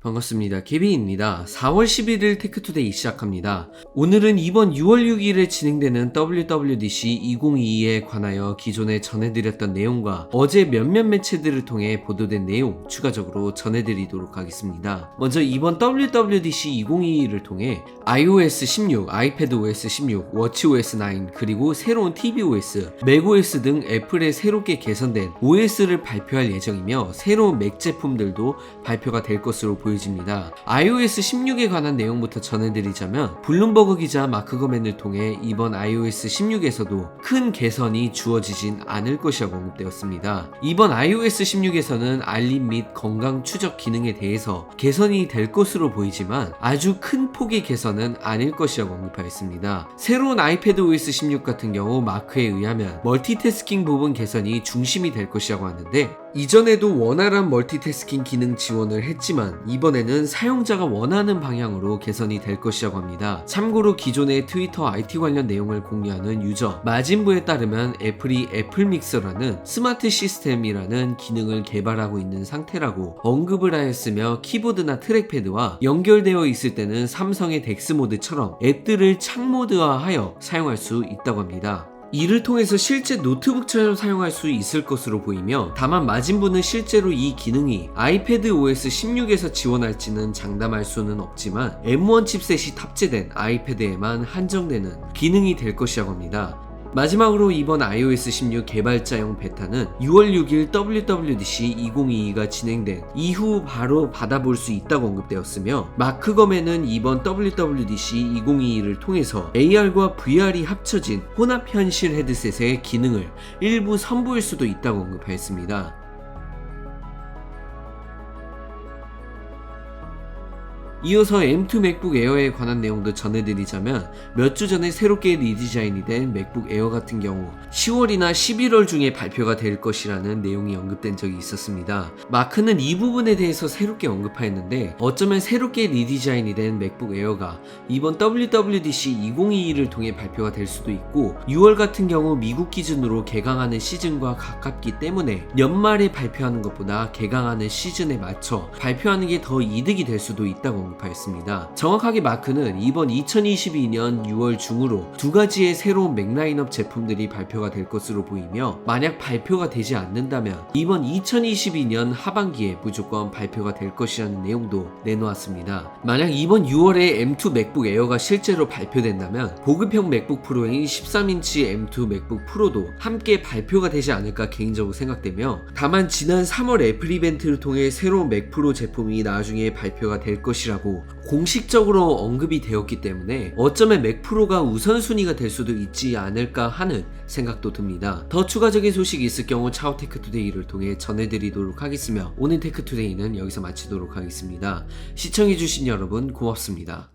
반갑습니다. 케빈입니다. 4월 11일 테크투데이 시작합니다. 오늘은 이번 6월 6일에 진행되는 WWDC 2022에 관하여 기존에 전해드렸던 내용과 어제 몇몇 매체들을 통해 보도된 내용 추가적으로 전해드리도록 하겠습니다. 먼저 이번 WWDC 2022를 통해 iOS 16, iPadOS 16, WatchOS 9 그리고 새로운 tvOS, macOS 등 애플의 새롭게 개선된 OS를 발표할 예정이며 새로운 맥 제품들도 발표가 될 것으로 보입니다. iOS 16에 관한 내용부터 전해드리자면 블룸버그 기자 마크 거맨을 통해 이번 iOS 16에서도 큰 개선이 주어지진 않을 것이라고 언급되었습니다. 이번 iOS 16에서는 알림 및 건강 추적 기능에 대해서 개선이 될 것으로 보이지만 아주 큰 폭의 개선은 아닐 것이라고 언급하였습니다. 새로운 iPadOS 16 같은 경우 마크에 의하면 멀티태스킹 부분 개선이 중심이 될 것이라고 하는데 이전에도 원활한 멀티태스킹 기능 지원을 했지만 이번에는 사용자가 원하는 방향으로 개선이 될 것이라고 합니다. 참고로 기존의 트위터 IT 관련 내용을 공유하는 유저 마진부에 따르면 애플이 애플믹서라는 스마트 시스템이라는 기능을 개발하고 있는 상태라고 언급을 하였으며 키보드나 트랙패드와 연결되어 있을 때는 삼성의 덱스모드처럼 앱들을 창모드화하여 사용할 수 있다고 합니다. 이를 통해서 실제 노트북처럼 사용할 수 있을 것으로 보이며 다만 마진부는 실제로 이 기능이 iPadOS 16에서 지원할지는 장담할 수는 없지만 M1 칩셋이 탑재된 아이패드에만 한정되는 기능이 될 것이라고 합니다. 마지막으로 이번 iOS 16 개발자용 베타는 6월 6일 WWDC 2022가 진행된 이후 바로 받아볼 수 있다고 언급되었으며 마크 거맨은 이번 WWDC 2022를 통해서 AR과 VR이 합쳐진 혼합현실 헤드셋의 기능을 일부 선보일 수도 있다고 언급하였습니다. 이어서 M2 맥북 에어에 관한 내용도 전해드리자면 몇 주 전에 새롭게 리디자인이 된 맥북 에어 같은 경우 10월이나 11월 중에 발표가 될 것이라는 내용이 언급된 적이 있었습니다. 마크는 이 부분에 대해서 새롭게 언급하였는데 어쩌면 새롭게 리디자인이 된 맥북 에어가 이번 WWDC 2022를 통해 발표가 될 수도 있고 6월 같은 경우 미국 기준으로 개강하는 시즌과 가깝기 때문에 연말에 발표하는 것보다 개강하는 시즌에 맞춰 발표하는 게 더 이득이 될 수도 있다고 언급하였습니다. 정확하게 마크는 이번 2022년 6월 중으로 두 가지의 새로운 맥 라인업 제품들이 발표가 될 것으로 보이며 만약 발표가 되지 않는다면 이번 2022년 하반기에 무조건 발표가 될 것이라는 내용도 내놓았습니다. 만약 이번 6월에 M2 맥북 에어가 실제로 발표된다면 보급형 맥북 프로인 13인치 M2 맥북 프로도 함께 발표가 되지 않을까 개인적으로 생각되며 다만 지난 3월 애플 이벤트를 통해 새로운 맥 프로 제품이 나중에 발표가 될 것이라고 공식적으로 언급이 되었기 때문에 어쩌면 맥 프로가 우선순위가 될 수도 있지 않을까 하는 생각도 듭니다. 더 추가적인 소식이 있을 경우 차후 테크투데이를 통해 전해드리도록 하겠으며 오늘 테크투데이는 여기서 마치도록 하겠습니다. 시청해주신 여러분 고맙습니다.